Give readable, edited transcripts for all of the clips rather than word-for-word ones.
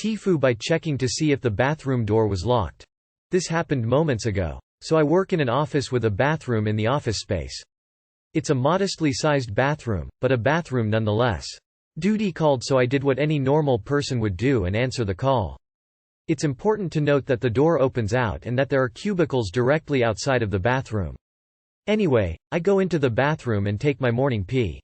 Tifu by checking to see if the bathroom door was locked. This happened moments ago. So I work in an office with a bathroom in the office space. It's a modestly sized bathroom, but a bathroom nonetheless. Duty called, so I did what any normal person would do and answer the call. It's important to note that the door opens out and that there are cubicles directly outside of the bathroom. Anyway, I go into the bathroom and take my morning pee.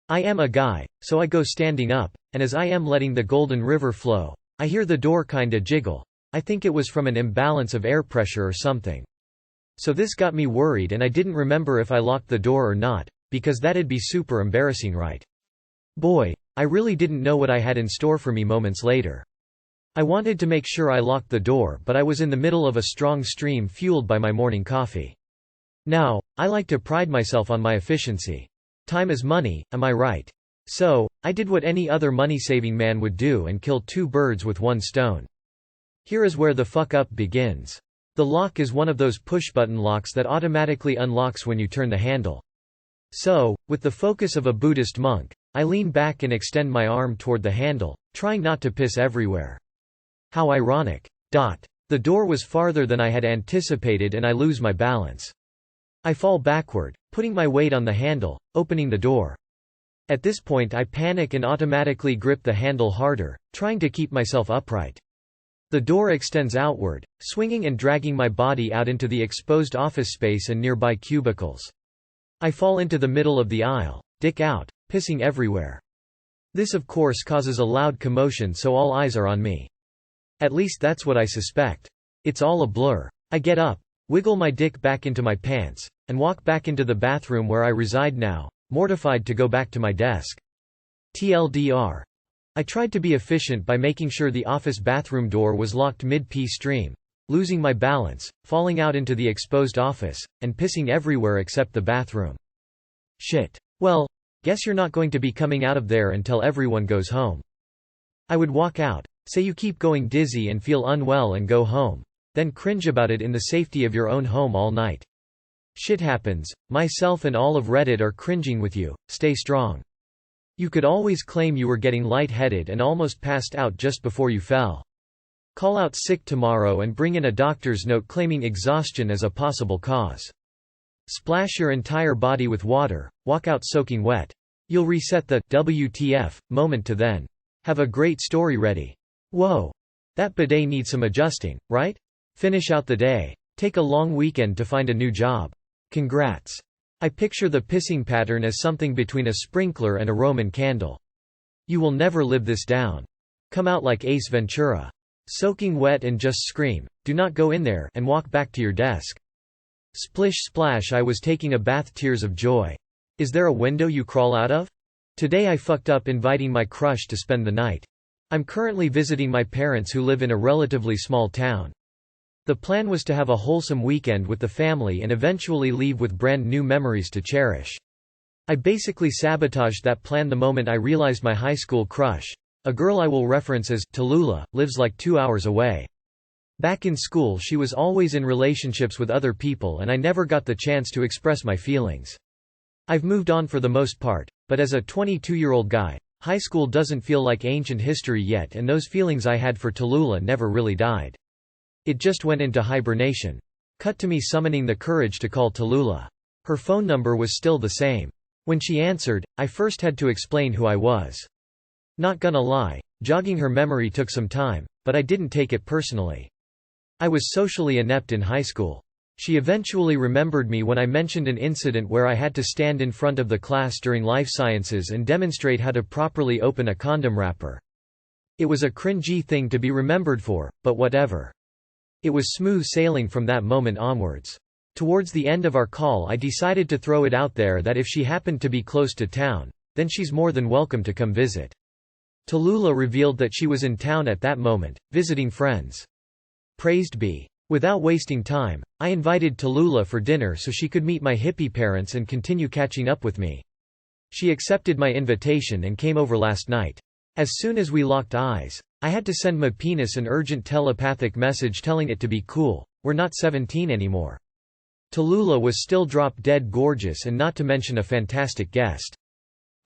I am a guy, so I go standing up, and as I am letting the Golden River flow, I hear the door kinda jiggle. I think it was from an imbalance of air pressure or something. So this got me worried, and I didn't remember if I locked the door or not, because that'd be super embarrassing, right? Boy, I really didn't know what I had in store for me moments later. I wanted to make sure I locked the door, but I was in the middle of a strong stream fueled by my morning coffee. Now, I like to pride myself on my efficiency. Time is money, am I right? So, I did what any other money-saving man would do and killed two birds with one stone. Here is where the fuck up begins. The lock is one of those push-button locks that automatically unlocks when you turn the handle. So, with the focus of a Buddhist monk, I lean back and extend my arm toward the handle, trying not to piss everywhere. How ironic. The door was farther than I had anticipated and I lose my balance. I fall backward, putting my weight on the handle, opening the door. At this point I panic and automatically grip the handle harder, trying to keep myself upright. The door extends outward, swinging and dragging my body out into the exposed office space and nearby cubicles. I fall into the middle of the aisle, dick out, pissing everywhere. This of course causes a loud commotion, so all eyes are on me. At least that's what I suspect. It's all a blur. I get up, wiggle my dick back into my pants, and walk back into the bathroom where I reside now, mortified to go back to my desk. TLDR. I tried to be efficient by making sure the office bathroom door was locked mid-pee stream, losing my balance, falling out into the exposed office, and pissing everywhere except the bathroom. Shit. Well, guess you're not going to be coming out of there until everyone goes home. I would walk out, say you keep going dizzy and feel unwell and go home, then cringe about it in the safety of your own home all night. Shit happens, myself and all of Reddit are cringing with you, stay strong. You could always claim you were getting lightheaded and almost passed out just before you fell. Call out sick tomorrow and bring in a doctor's note claiming exhaustion as a possible cause. Splash your entire body with water, walk out soaking wet. You'll reset the WTF moment to then have a great story ready. Whoa. That bidet needs some adjusting, right? Finish out the day. Take a long weekend to find a new job. Congrats. I picture the pissing pattern as something between a sprinkler and a Roman candle. You will never live this down. Come out like Ace Ventura. Soaking wet and just scream, "Do not go in there," and walk back to your desk. Splish splash, I was taking a bath, tears of joy. Is there a window you crawl out of? Today I fucked up inviting my crush to spend the night. I'm currently visiting my parents who live in a relatively small town. The plan was to have a wholesome weekend with the family and eventually leave with brand new memories to cherish. I basically sabotaged that plan the moment I realized my high school crush, a girl I will reference as Tallulah, lives like 2 hours away. Back in school she was always in relationships with other people and I never got the chance to express my feelings. I've moved on for the most part, but as a 22-year-old guy, high school doesn't feel like ancient history yet, and those feelings I had for Tallulah never really died. It just went into hibernation. Cut to me summoning the courage to call Tallulah. Her phone number was still the same. When she answered, I first had to explain who I was. Not gonna lie, jogging her memory took some time, but I didn't take it personally. I was socially inept in high school. She eventually remembered me when I mentioned an incident where I had to stand in front of the class during life sciences and demonstrate how to properly open a condom wrapper. It was a cringy thing to be remembered for, but whatever. It was smooth sailing from that moment onwards. Towards the end of our call I decided to throw it out there that if she happened to be close to town, then she's more than welcome to come visit. Tallulah revealed that she was in town at that moment, visiting friends. Praised be. Without wasting time, I invited Tallulah for dinner so she could meet my hippie parents and continue catching up with me. She accepted my invitation and came over last night. As soon as we locked eyes, I had to send my penis an urgent telepathic message telling it to be cool, we're not 17 anymore. Tallulah was still drop-dead gorgeous and not to mention a fantastic guest.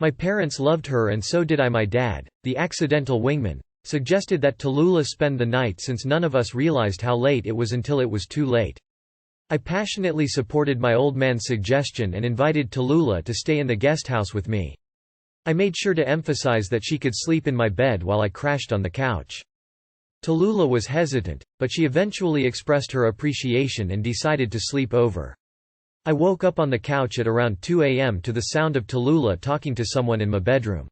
My parents loved her and so did I. My dad, the accidental wingman, suggested that Tallulah spend the night since none of us realized how late it was until it was too late. I passionately supported my old man's suggestion and invited Tallulah to stay in the guest house with me. I made sure to emphasize that she could sleep in my bed while I crashed on the couch. Tallulah was hesitant, but she eventually expressed her appreciation and decided to sleep over. I woke up on the couch at around 2 a.m. to the sound of Tallulah talking to someone in my bedroom.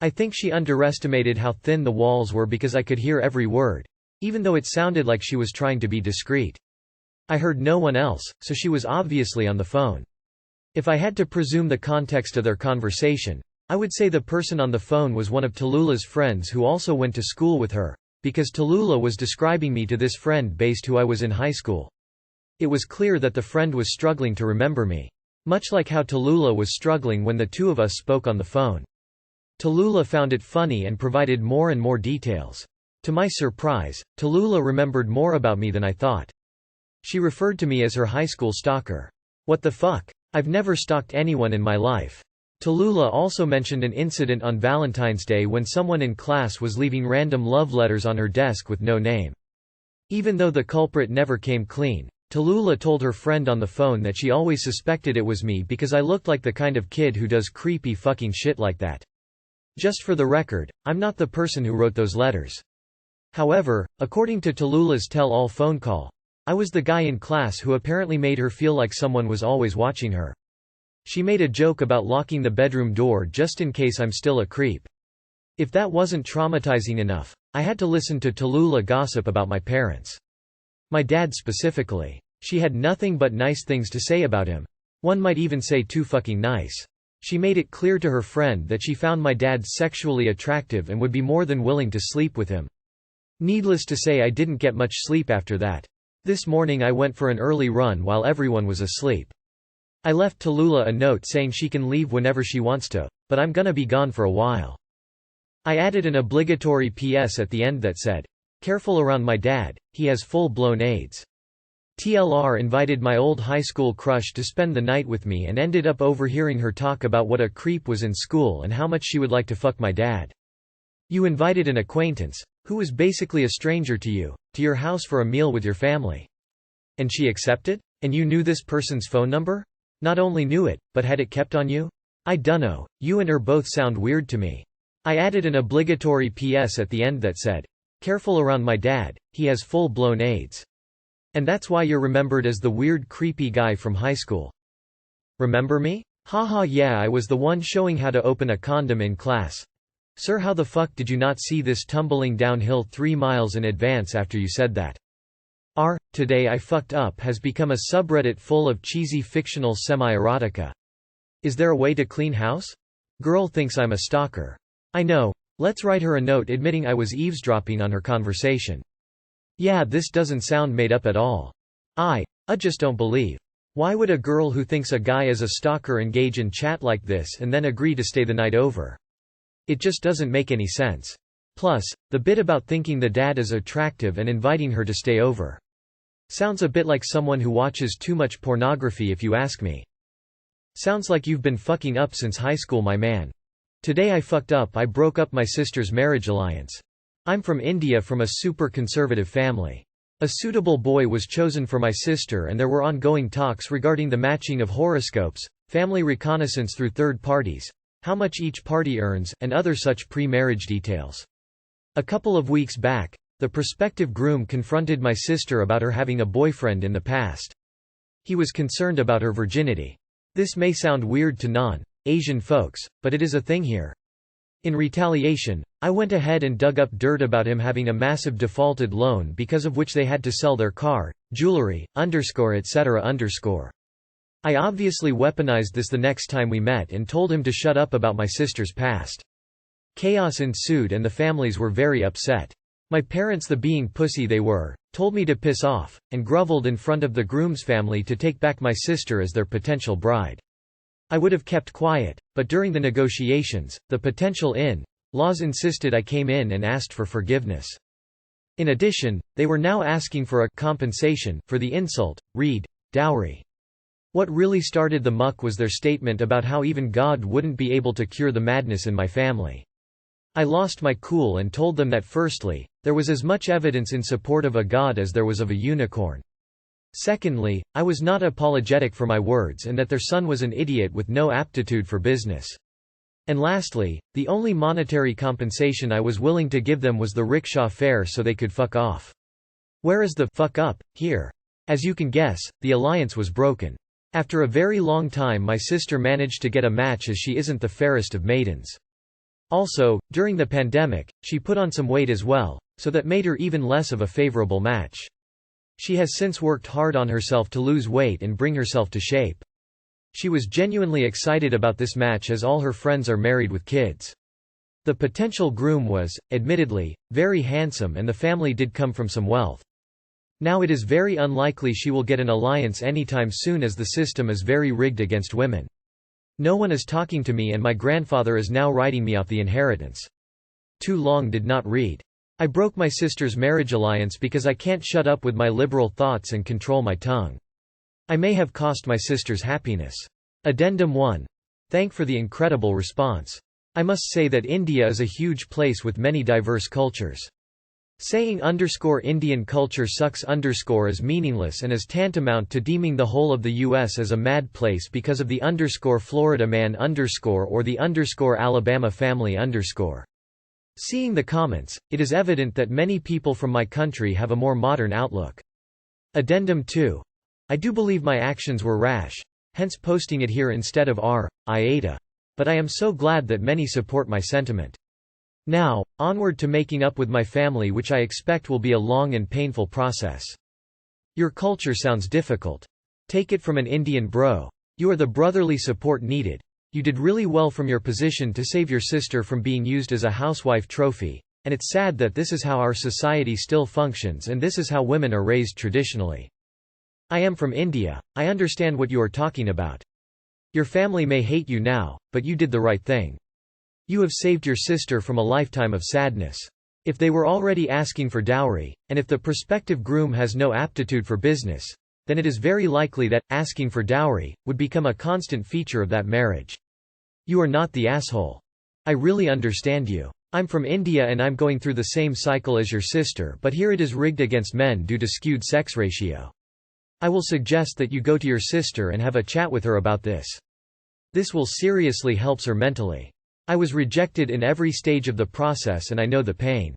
I think she underestimated how thin the walls were because I could hear every word, even though it sounded like she was trying to be discreet. I heard no one else, so she was obviously on the phone. If I had to presume the context of their conversation, I would say the person on the phone was one of Tallulah's friends who also went to school with her, because Tallulah was describing me to this friend based who I was in high school. It was clear that the friend was struggling to remember me. Much like how Tallulah was struggling when the two of us spoke on the phone. Tallulah found it funny and provided more and more details. To my surprise, Tallulah remembered more about me than I thought. She referred to me as her high school stalker. What the fuck? I've never stalked anyone in my life. Tallulah also mentioned an incident on Valentine's Day when someone in class was leaving random love letters on her desk with no name. Even though the culprit never came clean, Tallulah told her friend on the phone that she always suspected it was me because I looked like the kind of kid who does creepy fucking shit like that. Just for the record, I'm not the person who wrote those letters. However, according to Tallulah's tell-all phone call, I was the guy in class who apparently made her feel like someone was always watching her. She made a joke about locking the bedroom door just in case I'm still a creep. If that wasn't traumatizing enough, I had to listen to Tallulah gossip about my parents. My dad specifically. She had nothing but nice things to say about him. One might even say too fucking nice. She made it clear to her friend that she found my dad sexually attractive and would be more than willing to sleep with him. Needless to say, I didn't get much sleep after that. This morning I went for an early run while everyone was asleep. I left Tallulah a note saying she can leave whenever she wants to, but I'm gonna be gone for a while. I added an obligatory PS at the end that said, "Careful around my dad, he has full-blown AIDS." TLR invited my old high school crush to spend the night with me and ended up overhearing her talk about what a creep was in school and how much she would like to fuck my dad. You invited an acquaintance, who was basically a stranger to you, to your house for a meal with your family. And she accepted? And you knew this person's phone number? Not only knew it, but had it kept on you? I dunno, you and her both sound weird to me. I added an obligatory PS at the end that said, "Careful around my dad, he has full-blown AIDS. And that's why you're remembered as the weird creepy guy from high school." Remember me? Haha, yeah, I was the one showing how to open a condom in class. Sir, how the fuck did you not see this tumbling downhill 3 miles in advance after you said that? Today I fucked up has become a subreddit full of cheesy fictional semi-erotica. Is there a way to clean house? Girl thinks I'm a stalker. I know, let's write her a note admitting I was eavesdropping on her conversation. Yeah, this doesn't sound made up at all. I just don't believe. Why would a girl who thinks a guy is a stalker engage in chat like this and then agree to stay the night over? It just doesn't make any sense. Plus, the bit about thinking the dad is attractive and inviting her to stay over. Sounds a bit like someone who watches too much pornography if you ask me. Sounds like you've been fucking up since high school, my man. Today I fucked up. I broke up my sister's marriage alliance. I'm from India from a super conservative family. A suitable boy was chosen for my sister and there were ongoing talks regarding the matching of horoscopes, family reconnaissance through third parties, how much each party earns, and other such pre-marriage details. A couple of weeks back, the prospective groom confronted my sister about her having a boyfriend in the past. He was concerned about her virginity. This may sound weird to non-Asian folks, but it is a thing here. In retaliation, I went ahead and dug up dirt about him having a massive defaulted loan because of which they had to sell their car, jewelry, etc. I obviously weaponized this the next time we met and told him to shut up about my sister's past. Chaos ensued and the families were very upset. My parents, the being pussy they were, told me to piss off, and groveled in front of the groom's family to take back my sister as their potential bride. I would have kept quiet, but during the negotiations, the potential in-laws insisted I came in and asked for forgiveness. In addition, they were now asking for a compensation for the insult, read, dowry. What really started the muck was their statement about how even God wouldn't be able to cure the madness in my family. I lost my cool and told them that firstly, there was as much evidence in support of a god as there was of a unicorn. Secondly, I was not apologetic for my words and that their son was an idiot with no aptitude for business. And lastly, the only monetary compensation I was willing to give them was the rickshaw fare so they could fuck off. Where is the fuck up here? As you can guess, the alliance was broken. After a very long time my sister managed to get a match as she isn't the fairest of maidens. Also, during the pandemic, she put on some weight as well, so that made her even less of a favorable match. She has since worked hard on herself to lose weight and bring herself to shape. She was genuinely excited about this match as all her friends are married with kids. The potential groom was, admittedly, very handsome and the family did come from some wealth. Now it is very unlikely she will get an alliance anytime soon as the system is very rigged against women. No one is talking to me and my grandfather is now writing me off the inheritance. Too long did not read. I broke my sister's marriage alliance because I can't shut up with my liberal thoughts and control my tongue. I may have cost my sister's happiness. Addendum 1. Thank for the incredible response. I must say that India is a huge place with many diverse cultures. Saying _Indian culture sucks _ is meaningless and is tantamount to deeming the whole of the US as a mad place because of the _Florida man _ or the _Alabama family _. Seeing the comments, it is evident that many people from my country have a more modern outlook. Addendum 2. I do believe my actions were rash, hence posting it here instead of r.I.A.T.A. But I am so glad that many support my sentiment. Now, onward to making up with my family, which I expect will be a long and painful process. Your culture sounds difficult. Take it from an Indian bro. You are the brotherly support needed. You did really well from your position to save your sister from being used as a housewife trophy, and it's sad that this is how our society still functions and this is how women are raised traditionally. I am from India, I understand what you are talking about. Your family may hate you now, but you did the right thing. You have saved your sister from a lifetime of sadness. If they were already asking for dowry, and if the prospective groom has no aptitude for business, then it is very likely that, asking for dowry, would become a constant feature of that marriage. You are not the asshole. I really understand you. I'm from India and I'm going through the same cycle as your sister, but here it is rigged against men due to skewed sex ratio. I will suggest that you go to your sister and have a chat with her about this. This will seriously help her mentally. I was rejected in every stage of the process and I know the pain.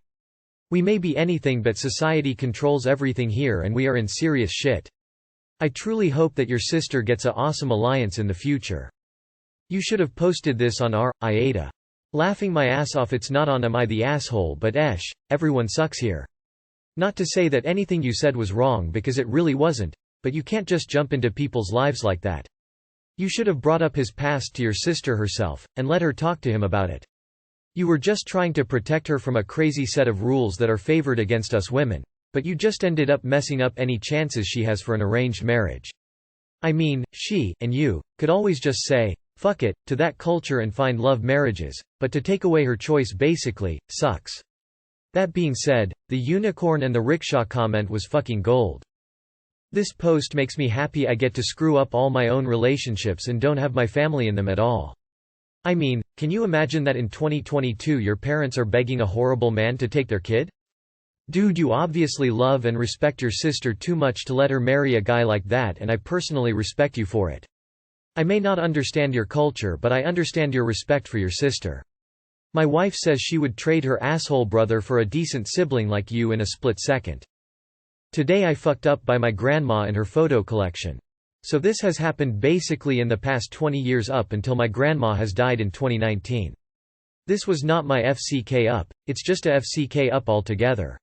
We may be anything but society controls everything here and we are in serious shit. I truly hope that your sister gets a awesome alliance in the future. You should have posted this on r.I.A.T.A. Laughing my ass off. It's not on am I the asshole but everyone sucks here. Not to say that anything you said was wrong because it really wasn't, but you can't just jump into people's lives like that. You should have brought up his past to your sister herself, and let her talk to him about it. You were just trying to protect her from a crazy set of rules that are favored against us women. But you just ended up messing up any chances she has for an arranged marriage. I mean, she, and you, could always just say, fuck it, to that culture and find love marriages, but to take away her choice basically, sucks. That being said, the unicorn and the rickshaw comment was fucking gold. This post makes me happy I get to screw up all my own relationships and don't have my family in them at all. I mean, can you imagine that in 2022 your parents are begging a horrible man to take their kid? Dude, you obviously love and respect your sister too much to let her marry a guy like that, and I personally respect you for it. I may not understand your culture, but I understand your respect for your sister. My wife says she would trade her asshole brother for a decent sibling like you in a split second. Today I fucked up by my grandma and her photo collection. So this has happened basically in the past 20 years up until my grandma has died in 2019. This was not my FCK up, it's just a FCK up altogether.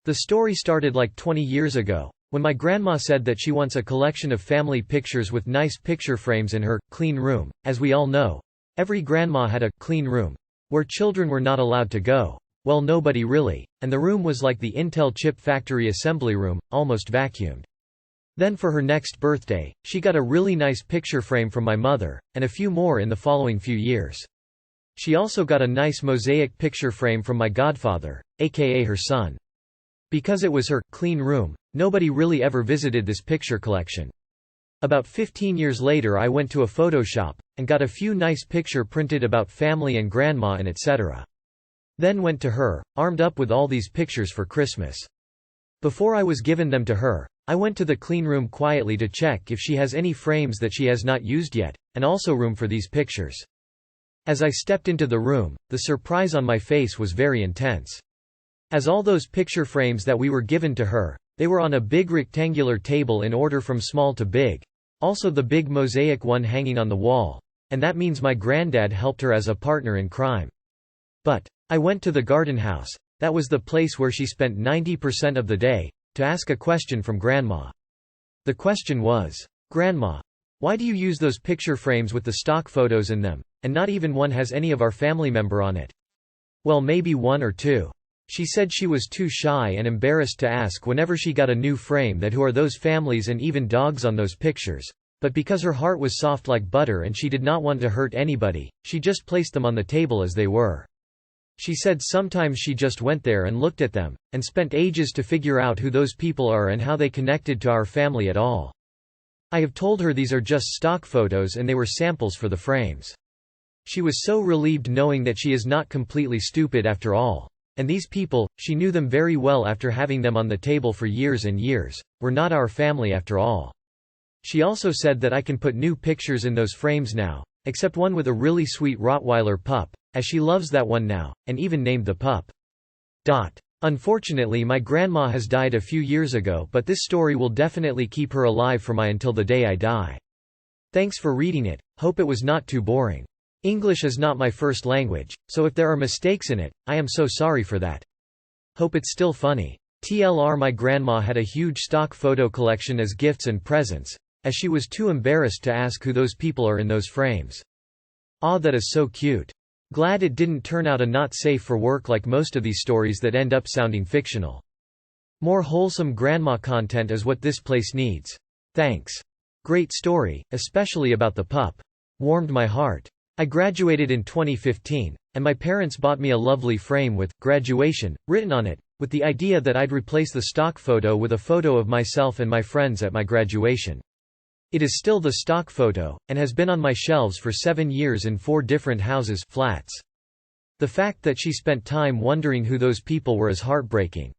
The story started like 20 years ago, when my grandma said that she wants a collection of family pictures with nice picture frames in her clean room. As we all know, every grandma had a clean room, where children were not allowed to go. Well, nobody really, and the room was like the Intel chip factory assembly room, almost vacuumed. Then for her next birthday, she got a really nice picture frame from my mother, and a few more in the following few years. She also got a nice mosaic picture frame from my godfather, aka her son. Because it was her clean room, nobody really ever visited this picture collection. About 15 years later I went to a photo shop, and got a few nice picture printed about family and grandma and etc. Then went to her, armed up with all these pictures for Christmas. Before I was given them to her, I went to the clean room quietly to check if she has any frames that she has not used yet, and also room for these pictures. As I stepped into the room, the surprise on my face was very intense. As all those picture frames that we were given to her, they were on a big rectangular table in order from small to big, also the big mosaic one hanging on the wall, and that means my granddad helped her as a partner in crime. But I went to the garden house, that was the place where she spent 90% of the day, to ask a question from Grandma. The question was, "Grandma, why do you use those picture frames with the stock photos in them, and not even one has any of our family member on it?" "Well, maybe one or two." She said she was too shy and embarrassed to ask whenever she got a new frame that who are those families and even dogs on those pictures, but because her heart was soft like butter and she did not want to hurt anybody, she just placed them on the table as they were. She said sometimes she just went there and looked at them, and spent ages to figure out who those people are and how they connected to our family at all. I have told her these are just stock photos and they were samples for the frames. She was so relieved knowing that she is not completely stupid after all. And these people, she knew them very well after having them on the table for years and years, were not our family after all. She also said that I can put new pictures in those frames now, except one with a really sweet Rottweiler pup, as she loves that one now, and even named the pup. Unfortunately, my grandma has died a few years ago, but this story will definitely keep her alive for my until the day I die. Thanks for reading it, hope it was not too boring. English is not my first language, so if there are mistakes in it, I am so sorry for that. Hope it's still funny. TLR, my grandma had a huge stock photo collection as gifts and presents, as she was too embarrassed to ask who those people are in those frames. Aw, that is so cute. Glad it didn't turn out a not safe for work like most of these stories that end up sounding fictional. More wholesome grandma content is what this place needs. Thanks. Great story, especially about the pup. Warmed my heart. I graduated in 2015, and my parents bought me a lovely frame with "graduation" written on it, with the idea that I'd replace the stock photo with a photo of myself and my friends at my graduation. It is still the stock photo, and has been on my shelves for 7 years in 4 different houses flats. The fact that she spent time wondering who those people were is heartbreaking.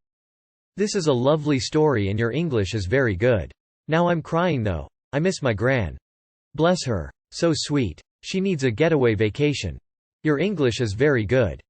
This is a lovely story and your English is very good. Now I'm crying though. I miss my gran. Bless her. So sweet. She needs a getaway vacation. Your English is very good.